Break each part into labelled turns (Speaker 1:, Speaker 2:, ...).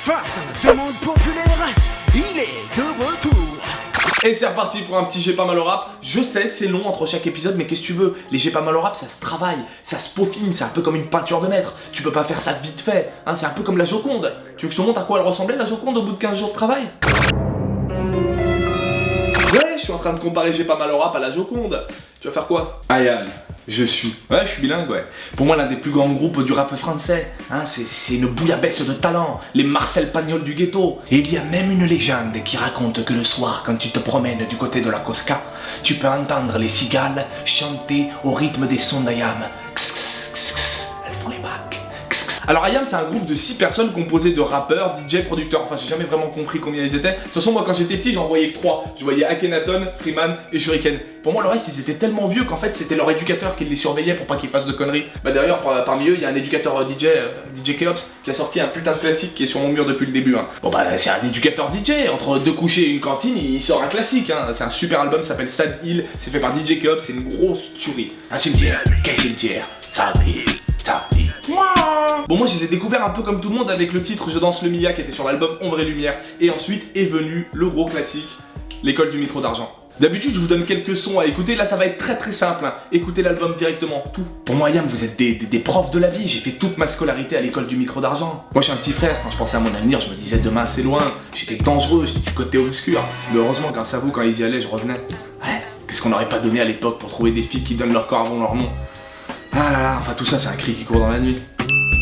Speaker 1: Face à la demande populaire, il est de retour.
Speaker 2: Et c'est reparti pour un petit J'ai pas mal au rap. Je sais, c'est long entre chaque épisode, mais qu'est-ce que tu veux? Les J'ai pas mal au rap, ça se travaille, ça se peaufine, c'est un peu comme une peinture de maître. Tu peux pas faire ça vite fait, hein, c'est un peu comme la Joconde. Tu veux que je te montre à quoi elle ressemblait la Joconde au bout de 15 jours de travail? Ouais, je suis en train de comparer J'ai pas mal au rap à la Joconde. Tu vas faire quoi? Ayam, je suis bilingue, ouais. Pour moi, l'un des plus grands groupes du rap français. Hein, c'est une bouillabaisse de talent, les Marcel Pagnol du ghetto. Et il y a même une légende qui raconte que le soir, quand tu te promènes du côté de la Cosca, tu peux entendre les cigales chanter au rythme des sons d'Ayam. Elles font les bacs. Alors Ayam, c'est un groupe de 6 personnes composé de rappeurs, DJ, producteurs. Enfin, j'ai jamais vraiment compris combien ils étaient. De toute façon, moi quand j'étais petit, j'en voyais que 3. Je voyais Akhenaton, Freeman et Shuriken. Pour moi, le reste, ils étaient tellement vieux qu'en fait, c'était leur éducateur qui les surveillait pour pas qu'ils fassent de conneries. Bah d'ailleurs, parmi eux, il y a un éducateur DJ Keops, qui a sorti un putain de classique qui est sur mon mur depuis le début. Hein. Bon bah, c'est un éducateur DJ. Entre 2 couchers et une cantine, il sort un classique. Hein. C'est un super album, ça s'appelle Sad Hill. C'est fait par DJ Keops, c'est une grosse tuerie. Un cimetière. Quel cimetière? Sad Hill. Sad Hill. Bon, moi je les ai découverts un peu comme tout le monde avec le titre Je danse le Mia qui était sur l'album Ombre et Lumière. Et ensuite est venu le gros classique, L'école du micro d'argent. D'habitude je vous donne quelques sons à écouter, là ça va être très simple, hein. Écoutez l'album directement, tout. Pour moi Ayam, vous êtes des profs de la vie, j'ai fait toute ma scolarité à l'école du micro d'argent. Moi je suis un petit frère, quand je pensais à mon avenir, je me disais demain c'est loin, j'étais dangereux, j'étais du côté obscur. Mais heureusement grâce à vous quand ils y allaient je revenais. Ouais, qu'est-ce qu'on n'aurait pas donné à l'époque pour trouver des filles qui donnent leur corps avant leur nom. Ah là là, enfin tout ça c'est un cri qui court dans la nuit.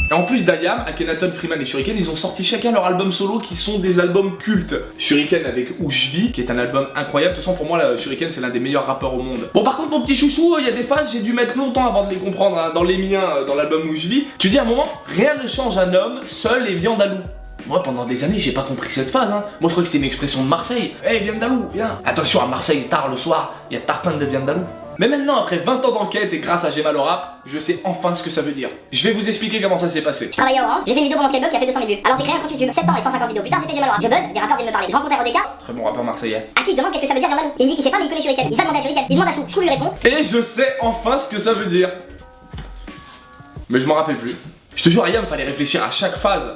Speaker 2: Et en plus d'Ayam, Akhenaton, Freeman et Shuriken, ils ont sorti chacun leur album solo qui sont des albums cultes. Shuriken avec Où je vis, qui est un album incroyable. De toute façon, pour moi, là, Shuriken, c'est l'un des meilleurs rappeurs au monde. Bon, par contre, mon petit chouchou, il y a des phases, j'ai dû mettre longtemps avant de les comprendre. Hein. Dans les miens, dans l'album Où je vis, tu dis à un moment, rien ne change un homme, seul et viande à loup. Moi, pendant des années, j'ai pas compris cette phase. Hein. Moi, je croyais que c'était une expression de Marseille. Hey, viande à loup, viens. Attention, à Marseille, tard le soir, il y a tarpin de viande à loup. Mais maintenant, après 20 ans d'enquête et grâce à J'ai mal au rap, je sais enfin ce que ça veut dire. Je vais vous expliquer comment ça s'est passé.
Speaker 3: Je travaillais à Orange, j'ai fait une vidéo pour mon sketchbook qui a fait 200 000 vues. Alors j'ai créé un compte YouTube, 7 ans et 150 vidéos plus tard j'ai fait J'ai mal au rap. Je buzz, des rappeurs viennent me parler. Je rencontre un RDK,
Speaker 2: Très bon rappeur marseillais.
Speaker 3: à qui je demande qu'est-ce que ça veut dire Viande à loup. Il me dit qu'il sait pas mais il connaît Shuriken. Il va demander à Shuriken, il demande à Chou, Chou lui répond.
Speaker 2: Et je sais enfin ce que ça veut dire. Mais je m'en rappelle plus. Je te jure, Ayam, fallait réfléchir à chaque phase.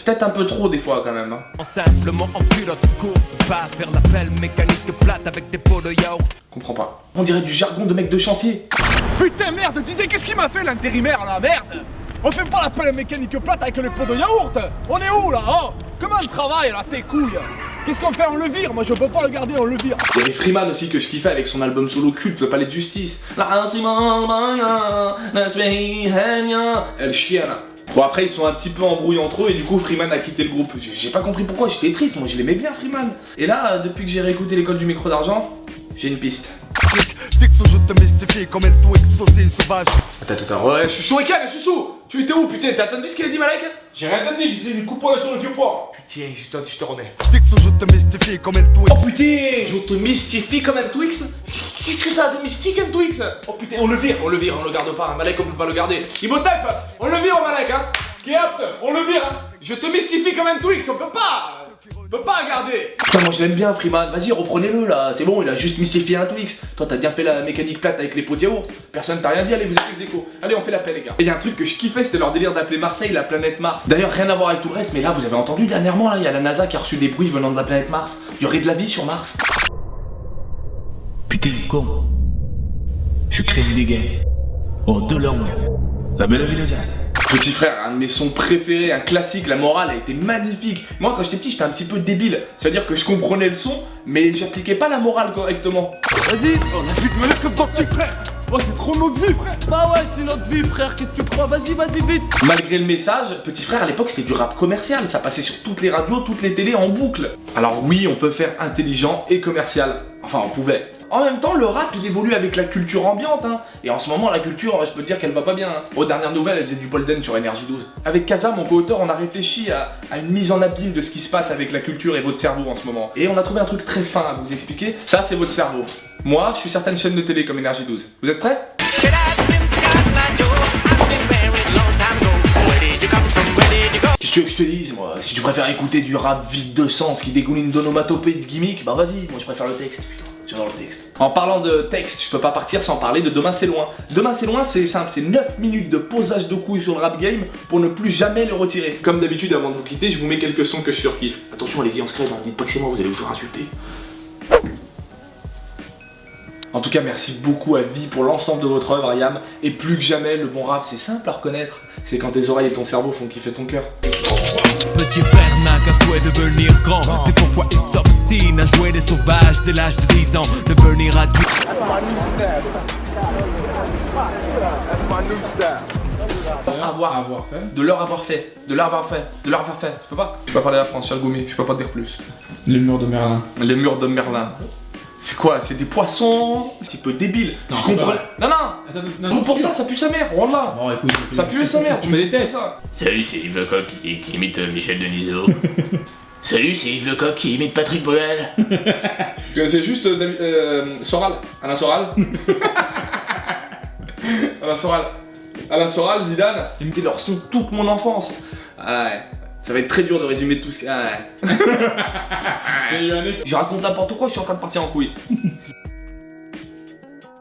Speaker 2: Peut-être un peu trop des fois quand même. Hein.
Speaker 4: Simplement en culotte courte, pas faire la pelle mécanique plate avec des pots de yaourt.
Speaker 2: Comprends pas. On dirait du jargon de mec de chantier.
Speaker 5: Putain merde, Didier, qu'est-ce qu'il m'a fait l'intérimaire là, merde? On fait pas la pelle mécanique plate avec le pot de yaourt. On est où là, oh? Comment on travaille là, tes couilles? Qu'est-ce qu'on fait? On le vire? Moi je peux pas le garder, on le vire.
Speaker 2: Il y avait Freeman aussi que je kiffais avec son album solo culte, Le Palais de Justice. El Chien. Bon après ils sont un petit peu embrouillés entre eux et du coup Freeman a quitté le groupe. J'ai pas compris pourquoi, j'étais triste, moi je l'aimais bien Freeman. Et là, depuis que j'ai réécouté l'école du micro d'argent, j'ai une piste.
Speaker 4: Fixo, je te mystifie comme un Twix aussi sauvage.
Speaker 2: Attends, ouais, chouchou, chouchou! Tu étais où putain? T'as entendu ce qu'il a dit Malek? J'ai rien entendu, j'ai dit une coupe sur le vieux port. Putain, je te remets.
Speaker 4: Fixo, je te mystifie comme un Twix.
Speaker 2: Oh putain! Je te mystifie comme un Twix? Qu'est-ce que ça a de mystique un Twix? Oh putain, on le vire, on le garde pas, hein. Malek on peut pas le garder. Imhotep, on le vire Malek hein! Kéops, on le vire hein! Je te mystifie comme un Twix, on peut pas! On peut pas garder! Putain, moi je l'aime bien Freeman, vas-y reprenez-le là, c'est bon, il a juste mystifié un Twix. Toi t'as bien fait la mécanique plate avec les pots de yaourt. Personne t'a rien dit, allez vous êtes ex-aequo. Allez on fait la paix les gars. Et y a un truc que je kiffais, c'était leur délire d'appeler Marseille la planète Mars. D'ailleurs rien à voir avec tout le reste, mais là vous avez entendu dernièrement là, il y a la NASA qui a reçu des bruits venant de la planète Mars. Il y aurait de la vie sur Mars.
Speaker 1: Putain, con. Je crée des guerres. Oh, 2 langues. La belle ville des
Speaker 2: Petit frère, un de mes sons préférés, un classique, la morale a été magnifique. Moi quand j'étais petit j'étais un petit peu débile, c'est-à-dire que je comprenais le son, mais j'appliquais pas la morale correctement.
Speaker 5: Vas-y, on a plus de me dire comme ton petit frère. Oh c'est trop notre vie frère.
Speaker 6: Bah ouais, c'est notre vie frère, qu'est-ce que tu crois? Vas-y, vite.
Speaker 2: Malgré le message, petit frère à l'époque c'était du rap commercial, ça passait sur toutes les radios, toutes les télés en boucle. Alors oui, on peut faire intelligent et commercial. Enfin on pouvait. En même temps, le rap il évolue avec la culture ambiante, hein. Et en ce moment, la culture, je peux te dire qu'elle va pas bien. Hein. Aux dernières nouvelles, elle faisait du Bolden sur Énergie 12. Avec Kaza, mon co-auteur, on a réfléchi à une mise en abîme de ce qui se passe avec la culture et votre cerveau en ce moment. Et on a trouvé un truc très fin à vous expliquer. Ça, c'est votre cerveau. Moi, je suis certaines chaînes de télé comme Énergie 12. Vous êtes prêts? Qu'est-ce que tu veux que je te dise, moi? Si tu préfères écouter du rap vide de sens qui dégouline d'onomatopées et de gimmicks, bah vas-y, moi je préfère le texte, putain. J'adore le texte. En parlant de texte, je peux pas partir sans parler de Demain c'est loin. Demain c'est loin, c'est simple, c'est 9 minutes de posage de couilles sur le rap game pour ne plus jamais le retirer. Comme d'habitude, avant de vous quitter, je vous mets quelques sons que je surkiffe. Attention, allez-y en scred, hein, dites pas que c'est moi, vous allez vous faire insulter. En tout cas, merci beaucoup à Vie pour l'ensemble de votre œuvre, Ayam. Et plus que jamais, le bon rap, c'est simple à reconnaître. C'est quand tes oreilles et ton cerveau font kiffer ton cœur.
Speaker 4: Petit frère n'a qu'un souhait de devenir grand. C'est pourquoi il s'obstine à jouer des sauvages dès l'âge de 10 ans. Devenir adulte.
Speaker 2: De leur avoir fait. Je peux pas parler la France, Charles Goumet, je peux pas te dire plus.
Speaker 7: Les murs de Merlin.
Speaker 2: Les murs de Merlin. C'est quoi? C'est des poissons? Un petit peu débile.
Speaker 7: Non,
Speaker 2: Je
Speaker 7: c'est
Speaker 2: comprends.
Speaker 7: pas
Speaker 2: Non. Donc pour ça pue sa mère, voilà.
Speaker 7: Bon, écoute.
Speaker 2: Ça pue sa mère, tu mets des tests. Ça.
Speaker 1: Salut, c'est Yves Lecoq qui imite Michel Denisot. Salut, c'est Yves Lecoq qui imite Patrick Bruel.
Speaker 2: C'est juste Soral. Alain Soral. Alain Soral, Zidane. Imiter leur son toute mon enfance. Ouais. Ça va être très dur de résumer tout ce que. Ouais. Je raconte n'importe quoi, je suis en train de partir en couille.